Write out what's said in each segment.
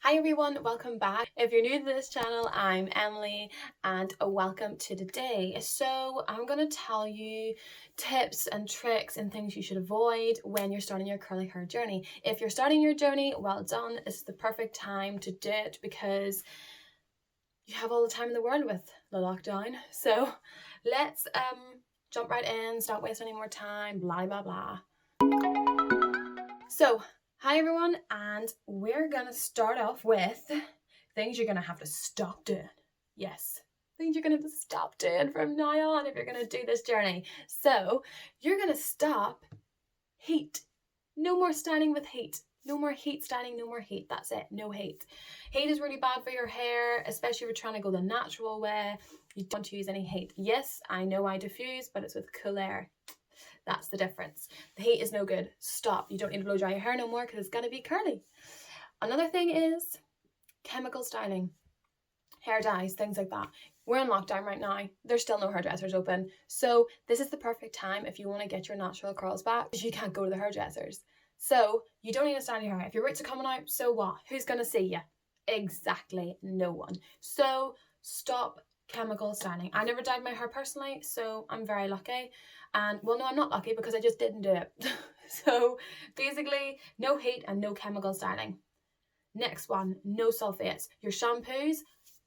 Hi everyone, welcome back. If you're new to this channel, I'm Emily and welcome to today. So I'm going to tell you tips and tricks and things you should avoid when you're starting your curly hair journey. If you're starting your journey, well done. This is the perfect time to do it because you have all the time in the world with the lockdown. So let's jump right in, stop wasting any more time, blah blah blah. So hi everyone, and we're gonna start off with things you're gonna have to stop doing. Yes, things you're gonna have to stop doing from now on if you're gonna do this journey. So you're gonna stop heat. No more standing with heat. No more heat standing, no more heat. That's it, no heat. Heat is really bad for your hair, especially if you're trying to go the natural way. You don't want to use any heat. Yes, I know I diffuse, but it's with cool air. That's the difference. The heat is no good. Stop. You don't need to blow dry your hair no more because it's going to be curly. Another thing is chemical styling. Hair dyes, things like that. We're in lockdown right now. There's still no hairdressers open. So this is the perfect time if you want to get your natural curls back because you can't go to the hairdressers. So you don't need to style your hair. If your roots are coming out, so what? Who's going to see you? Exactly no one. So stop chemical styling. I never dyed my hair personally, so I'm very lucky. And well, no, I'm not lucky because I just didn't do it. So basically no heat and no chemical styling. Next one, no sulfates. Your shampoos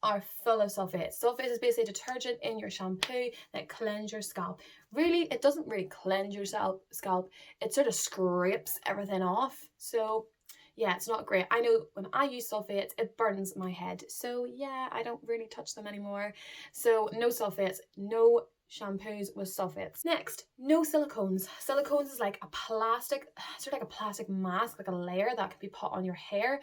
are full of sulfates. Sulfates is basically detergent in your shampoo that cleanses your scalp. Really, it doesn't really cleanse your scalp. It sort of scrapes everything off. So yeah, it's not great. I know when I use sulfates, it burns my head. So yeah, I don't really touch them anymore. So no sulfates, no shampoos with sulfates. Next, no silicones. Silicones is like a plastic, sort of like a plastic mask, like a layer that can be put on your hair.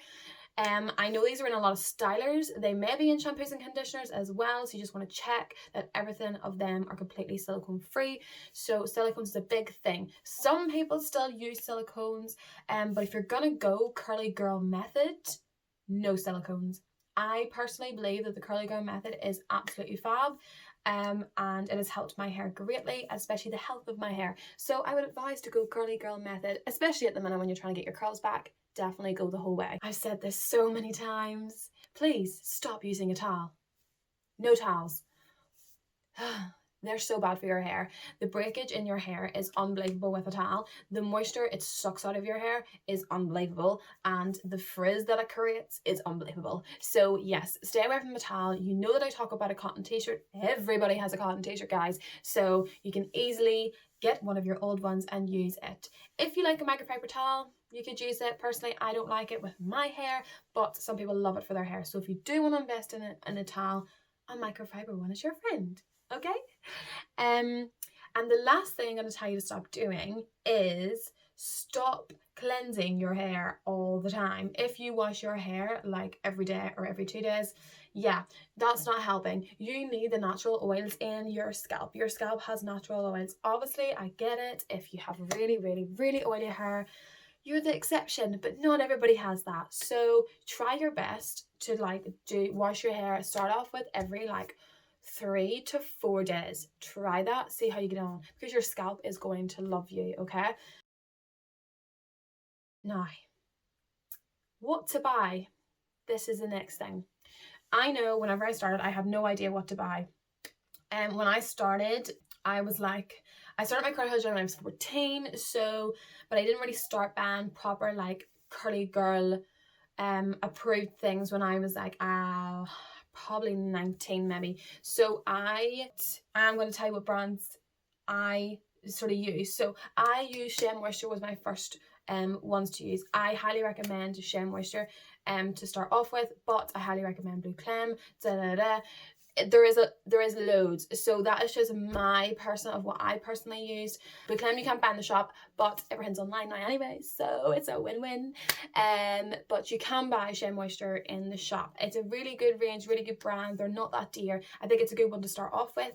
I know these are in a lot of stylers. They may be in shampoos and conditioners as well, so you just want to check that everything of them are completely silicone free. So silicones is a big thing. Some people still use silicones, but if you're gonna go curly girl method, no silicones. I personally believe that the curly girl method is absolutely fab. And it has helped my hair greatly, especially the health of my hair. So I would advise to go curly girl method, especially at the minute when you're trying to get your curls back. Definitely go the whole way. I've said this so many times. Please stop using a towel. No towels. They're so bad for your hair. The breakage in your hair is unbelievable with a towel. The moisture it sucks out of your hair is unbelievable. And the frizz that it creates is unbelievable. So yes, stay away from the towel. You know that I talk about a cotton t-shirt. Everybody has a cotton t-shirt, guys. So you can easily get one of your old ones and use it. If you like a microfiber towel, you could use it. Personally, I don't like it with my hair, but some people love it for their hair. So if you do want to invest in a towel, a microfiber one is your friend. Okay? And the last thing I'm going to tell you to stop doing is stop cleansing your hair all the time. If you wash your hair like every day or every 2 days, yeah, that's not helping. You need the natural oils in your scalp. Your scalp has natural oils. Obviously, I get it. If you have really, really, really oily hair, you're the exception, but not everybody has that. So try your best to wash your hair. Start off with every 3 to 4 days. Try that, see how you get on, because your scalp is going to love you, okay? Now, what to buy? This is the next thing. I know whenever I started, I had no idea what to buy. And when I started, I started my curly hair journey when I was 14, but I didn't really start buying proper curly girl approved things when I was probably 19 maybe. So I'm going to tell you what brands I sort of use. So I use Shea Moisture was my first ones to use. I highly recommend Shea Moisture to start off with, but I highly recommend Boucleme. There is loads, so that is just my what I personally used. Boucleme you can't buy in the shop, but everything's online now anyway, so it's a win-win. But you can buy Shea Moisture in the shop. It's a really good range, really good brand. They're not that dear. I think it's a good one to start off with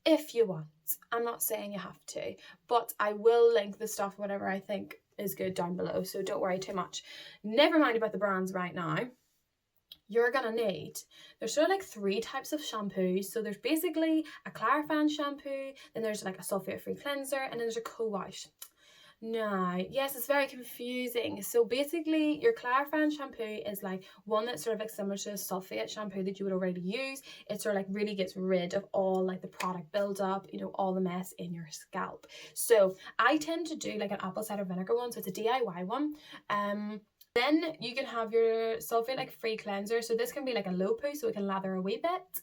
if you want. I'm not saying you have to, but I will link the stuff whatever I think is good down below, so don't worry too much. Never mind about the brands right now. You're gonna need, there's sort of 3 types of shampoos. So there's basically a clarifying shampoo, then there's a sulfate free cleanser, and then there's a co-wash. Now, yes, it's very confusing. So basically, your clarifying shampoo is like one that's sort of like similar to a sulfate shampoo that you would already use. It sort of like really gets rid of all like the product buildup, you know, all the mess in your scalp. So I tend to do like an apple cider vinegar one, so it's a DIY one. Then you can have your sulfate like free cleanser. So this can be like a low poo, so it can lather a wee bit.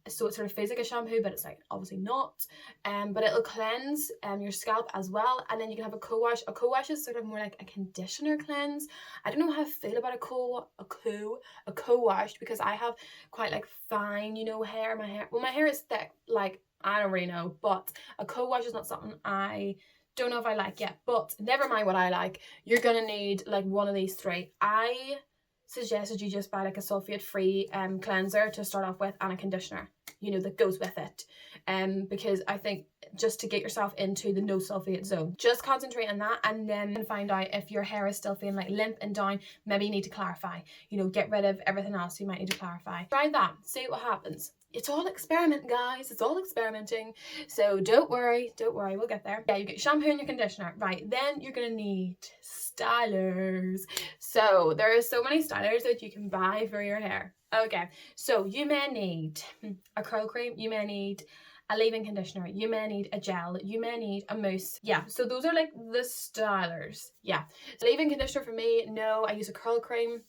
So it sort of feels like a shampoo, but it's like obviously not. But it'll cleanse your scalp as well. And then you can have a co-wash. A co-wash is sort of more like a conditioner cleanse. I don't know how I feel about a co-wash, because I have quite like fine, you know, hair. My hair is thick. Like, I don't really know, but a co-wash is not something I don't know if I like yet. But never mind what I like. You're gonna need like one of these three. I suggested you just buy like a sulfate free cleanser to start off with, and a conditioner, you know, that goes with it, because I think just to get yourself into the no sulfate zone, just concentrate on that, and then find out if your hair is still feeling like limp and down. Maybe you need to clarify, you know, get rid of everything else you might need to clarify. Try that, see what happens. It's all experiment, guys. It's all experimenting. So don't worry, we'll get there. Yeah, you get shampoo and your conditioner. Right, then you're gonna need stylers. So there are so many stylers that you can buy for your hair. Okay, so you may need a curl cream, you may need a leave-in conditioner, you may need a gel, you may need a mousse. Yeah, so those are like the stylers. Yeah, so leave-in conditioner for me, no, I use a curl cream.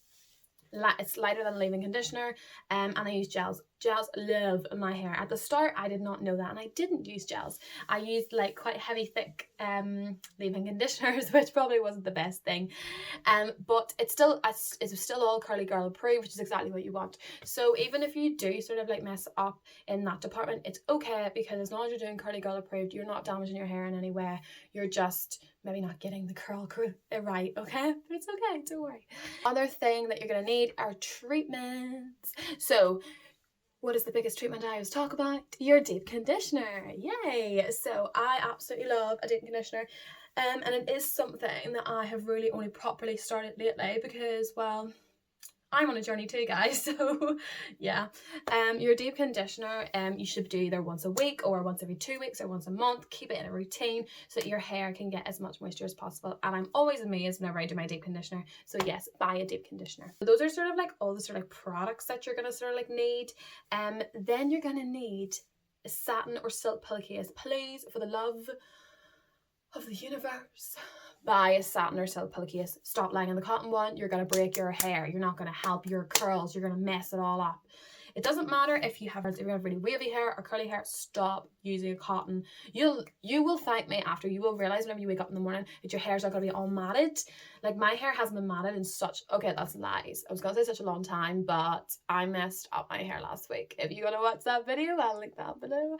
It's lighter than a leave-in conditioner, and I use gels. Gels love my hair. At the start I did not know that, and I didn't use gels. I used like quite heavy thick leave-in conditioners, which probably wasn't the best thing, but it's still all curly girl approved, which is exactly what you want. So even if you do sort of like mess up in that department, it's okay, because as long as you're doing curly girl approved, you're not damaging your hair in any way. You're just maybe not getting the curl right, okay? But it's okay, don't worry. Other thing that you're gonna need are treatments. So what is the biggest treatment I always talk about? Your deep conditioner. Yay! So I absolutely love a deep conditioner. And it is something that I have really only properly started lately, because, well, I'm on a journey too, guys. So yeah, your deep conditioner, you should do either once a week or once every 2 weeks or once a month. Keep it in a routine so that your hair can get as much moisture as possible. And I'm always amazed whenever I do my deep conditioner. So yes, buy a deep conditioner. So those are sort of like all the sort of like products that you're gonna sort of like need. Then you're gonna need a satin or silk pillowcase. Please, for the love of the universe, buy a satin or silk pillowcase. Stop lying on the cotton one. You're going to break your hair. You're not going to help your curls. You're going to mess it all up. It doesn't matter if you have really wavy hair or curly hair. Stop using a cotton. You will thank me after. You will realize whenever you wake up in the morning that your hair's not going to be all matted. Like, my hair hasn't been matted in such, okay, that's lies, I was going to say such a long time, but I messed up my hair last week. If you want to watch that video, I'll link that below.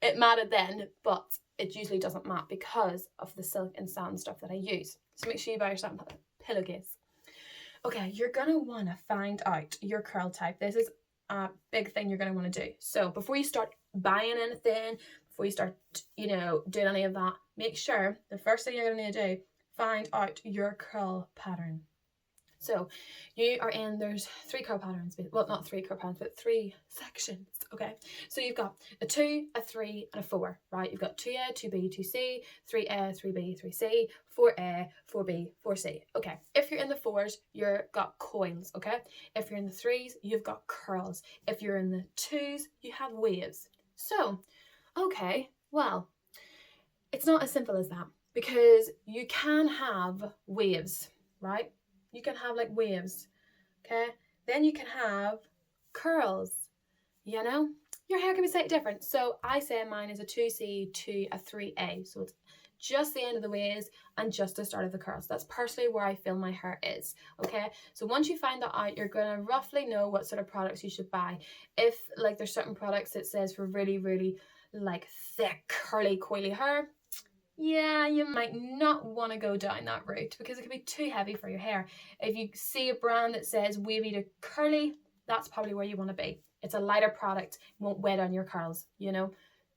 It matted then, but it usually doesn't matte because of the silk and satin stuff that I use. So make sure you buy your satin pillowcase. Okay, you're gonna want to find out your curl type. This is a big thing you're gonna want to do. So before you start buying anything, before you start, you know, doing any of that, make sure the first thing you're gonna need to do, find out your curl pattern. So you are in, there's 3 curl patterns, well, not 3 curl patterns, but 3 sections, okay? So you've got a 2, a 3, and a 4, right? You've got 2A, 2B, 2C, 3A, 3B, 3C, 4A, 4B, 4C. Okay, if you're in the 4s, you've got coils, okay? If you're in the 3s, you've got curls. If you're in the 2s, you have waves. So, okay, well, it's not as simple as that, because you can have waves, right? You can have like waves, okay? Then you can have curls, you know? Your hair can be slightly different. So I say mine is a 2C to a 3A. So it's just the end of the waves and just the start of the curls. That's personally where I feel my hair is, okay? So once you find that out, you're gonna roughly know what sort of products you should buy. If like there's certain products that says for really, really like thick, curly, coily hair, yeah, you might not want to go down that route because it can be too heavy for your hair. If you see a brand that says wavy to curly, that's probably where you want to be. It's a lighter product, won't weigh down your curls, you know?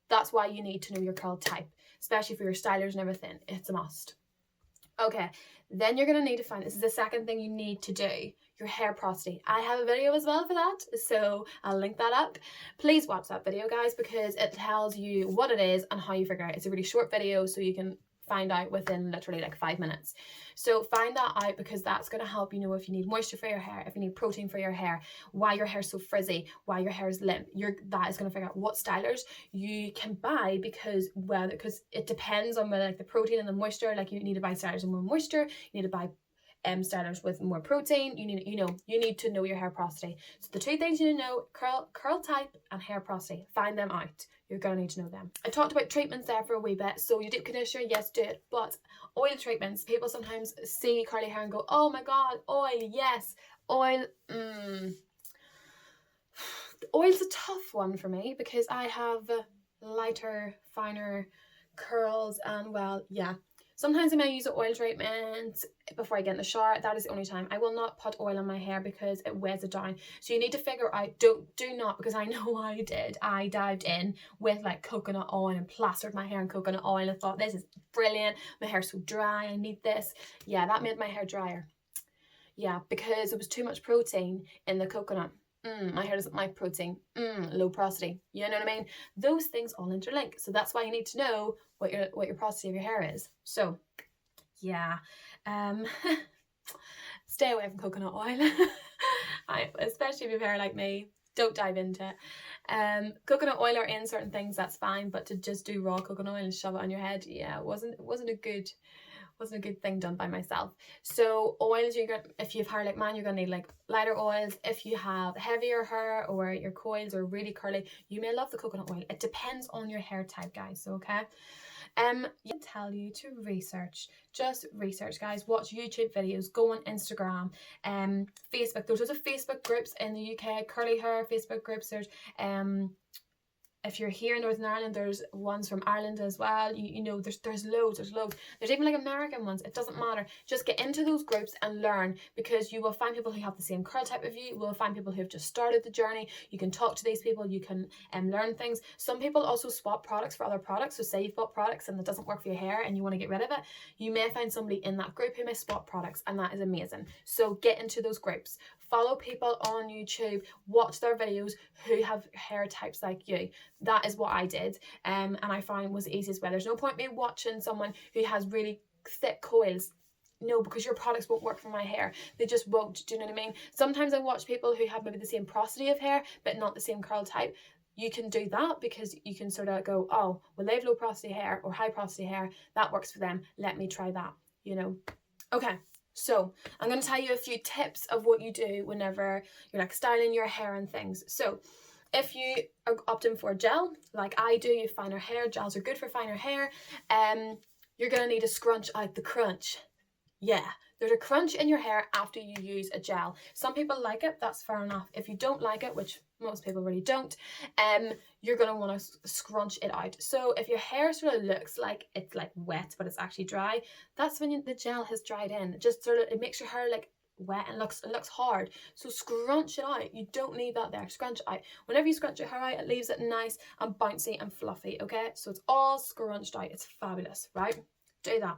That's why you need to know your curl type, especially for your stylers and everything. It's a must. Okay, then you're gonna need to find, this is the second thing you need to do, your hair porosity. I have a video as well for that, so I'll link that up. Please watch that video, guys, because it tells you what it is and how you figure it. It's a really short video, so you can find out within literally like 5 minutes. So find that out, because that's going to help you know if you need moisture for your hair, if you need protein for your hair, why your hair's so frizzy, why your hair is limp. That is going to figure out what stylers you can buy, because it depends on whether like the protein and the moisture, like you need to buy stylers with more moisture, you need to buy stylers with more protein. You need to know your hair porosity. So the two things you need to know: curl type and hair porosity. Find them out. You're gonna need to know them. I talked about treatments there for a wee bit. So your deep conditioner, yes, do it. But oil treatments, people sometimes see curly hair and go, oh my god, oil, yes, oil. Oil's a tough one for me, because I have lighter, finer curls, and well, yeah. Sometimes I may use an oil treatment before I get in the shower. That is the only time. I will not put oil on my hair because it weighs it down. So you need to figure out, do not, because I know I did. I dived in with like coconut oil and plastered my hair in coconut oil and thought, this is brilliant. My hair's so dry, I need this. Yeah, that made my hair drier. Yeah, because it was too much protein in the coconut. My hair doesn't like protein. Low porosity. You know what I mean? Those things all interlink. So that's why you need to know what your porosity of your hair is. So yeah, stay away from coconut oil. Especially if you have hair like me, don't dive into it. Coconut oil or in certain things, that's fine, but to just do raw coconut oil and shove it on your head, yeah, it wasn't a good thing done by myself. So oils, if you have hair like mine, you're gonna need like lighter oils. If you have heavier hair or your coils are really curly, you may love the coconut oil. It depends on your hair type, guys. Okay. You tell you to research. Just research, guys. Watch YouTube videos. Go on Instagram, Facebook. There's loads of Facebook groups in the UK. Curly hair Facebook groups. There's if you're here in Northern Ireland, there's ones from Ireland as well. You know, there's loads. There's even like American ones. It doesn't matter. Just get into those groups and learn, because you will find people who have the same curl type of you. You will find people who have just started the journey. You can talk to these people. You can learn things. Some people also swap products for other products. So say you've bought products and it doesn't work for your hair and you want to get rid of it, you may find somebody in that group who may swap products, and that is amazing. So get into those groups. Follow people on YouTube. Watch their videos who have hair types like you. That is what I did, and I found was the easiest way. There's no point me watching someone who has really thick coils. No, because your products won't work for my hair. They just won't. Do you know what I mean? Sometimes I watch people who have maybe the same porosity of hair, but not the same curl type. You can do that because you can sort of go, oh, well, they have low porosity hair or high porosity hair. That works for them. Let me try that, you know. Okay. So I'm going to tell you a few tips of what you do whenever you're like styling your hair and things. So if you are opting for gel, like I do, you have finer hair, gels are good for finer hair. You're going to need to scrunch out the crunch. Yeah, there's a crunch in your hair after you use a gel. Some people like it, that's fair enough. If you don't like it, which most people really don't, you're going to want to scrunch it out. So if your hair sort of looks like it's like wet, but it's actually dry, that's when the gel has dried in. It just sort of, it makes your hair like wet and looks hard. So scrunch it out. You don't need that there. Scrunch it out. Whenever you scrunch your hair out, it leaves it nice and bouncy and fluffy, okay? So it's all scrunched out. It's fabulous, right? Do that.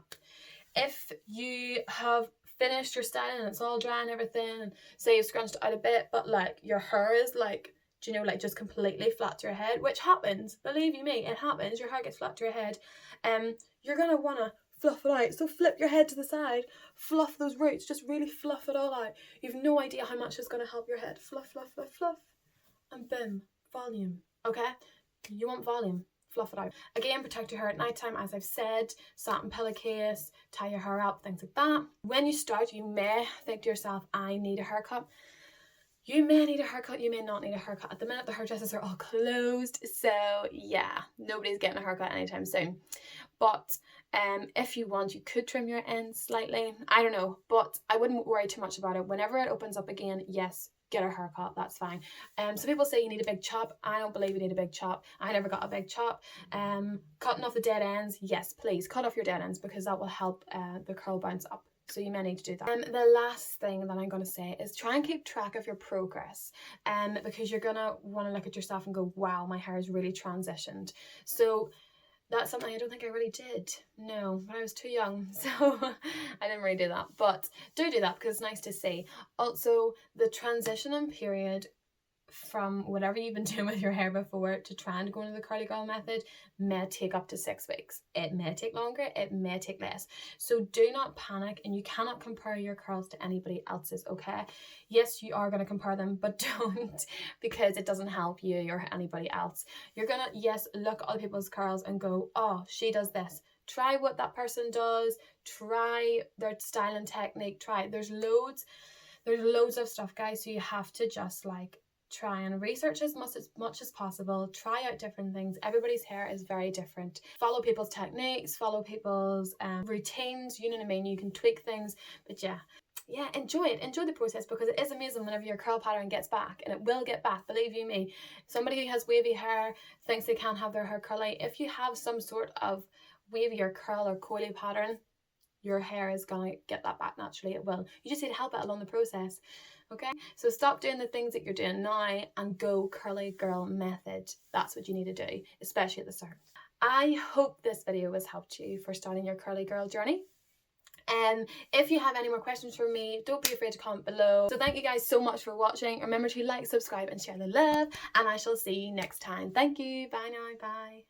If you have finished your styling and it's all dry and everything, and say you've scrunched it out a bit, but like your hair is like, do you know, like just completely flat to your head, which happens, believe you me, it happens, your hair gets flat to your head, you're gonna wanna fluff it out. So flip your head to the side, fluff those roots, just really fluff it all out. You've no idea how much it's gonna help your head. Fluff, fluff, fluff, fluff, and boom, volume, okay? You want volume. Fluff it out. Again, protect your hair at night time, as I've said. Satin pillowcase, tie your hair up, things like that. When you start, you may think to yourself, I need a haircut. You may need a haircut, you may not need a haircut. At the minute, the hairdressers are all closed, so yeah, nobody's getting a haircut anytime soon. But if you want, you could trim your ends slightly. I don't know, but I wouldn't worry too much about it. Whenever it opens up again, yes, get a haircut, that's fine. Some people say you need a big chop. I don't believe you need a big chop. I never got a big chop. Cutting off the dead ends, yes, please cut off your dead ends, because that will help the curl bounce up. So you may need to do that. The last thing that I'm going to say is try and keep track of your progress, because you're going to want to look at yourself and go, wow, my hair has really transitioned. So that's something I don't think I really did. No, but I was too young, so I didn't really do that. But do that because it's nice to see. Also, the transitioning period from whatever you've been doing with your hair before to trying to go into the curly girl method may take up to 6 weeks. It may take longer, it may take less. So do not panic, and you cannot compare your curls to anybody else's, okay? Yes, you are going to compare them, but don't, because it doesn't help you or anybody else. You're gonna, yes, look at other people's curls and go, oh, she does this. Try what that person does, try their styling technique, try. There's loads of stuff, guys, so you have to just like try and research as much as possible, try out different things. Everybody's hair is very different. Follow people's techniques, follow people's routines, you know what I mean? You can tweak things, but yeah, enjoy it. Enjoy the process, because it is amazing whenever your curl pattern gets back, and it will get back, believe you me. Somebody who has wavy hair thinks they can't have their hair curly. If you have some sort of wavy or curl or coily pattern, your hair is gonna get that back naturally. It will. You just need to help it along the process. Okay, so stop doing the things that you're doing now and go curly girl method. That's what you need to do, especially at the start. I hope this video has helped you for starting your curly girl journey. If you have any more questions for me, don't be afraid to comment below. So thank you guys so much for watching. Remember to like, subscribe and share the love, and I shall see you next time. Thank you. Bye now. Bye.